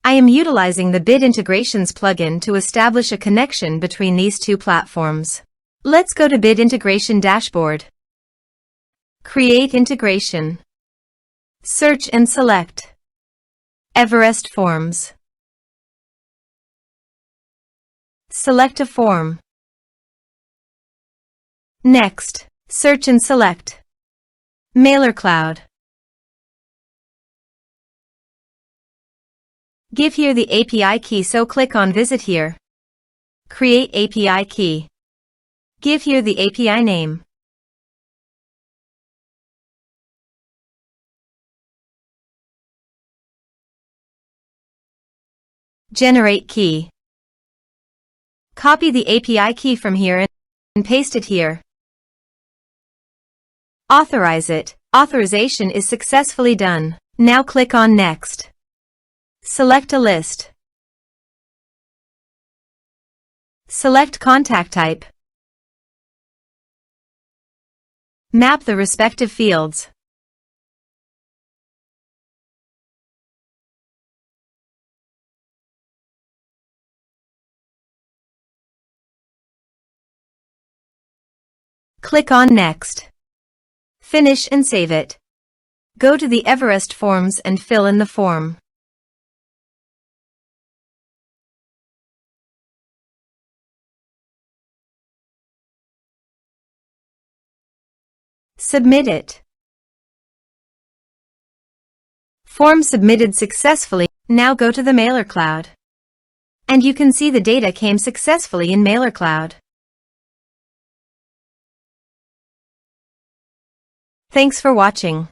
I am utilizing the Bid Integrations plugin to establish a connection between these two platforms. Let's go to Bid Integration Dashboard. Create Integration. Search and select Everest Forms. Select a form. Next, search and select Mailercloud. Give here the API key, so click on Visit here. Create API key. Give here the API name. Generate key. Copy the API key from here and paste it here. Authorize it. Authorization is successfully done. Now click on Next. Select a list. Select contact type. Map the respective fields. Click on Next. Finish and save it. Go to the Everest Forms and fill in the form. Submit it. Form submitted successfully. Now go to the Mailercloud. And you can see the data came successfully in Mailercloud. Thanks for watching.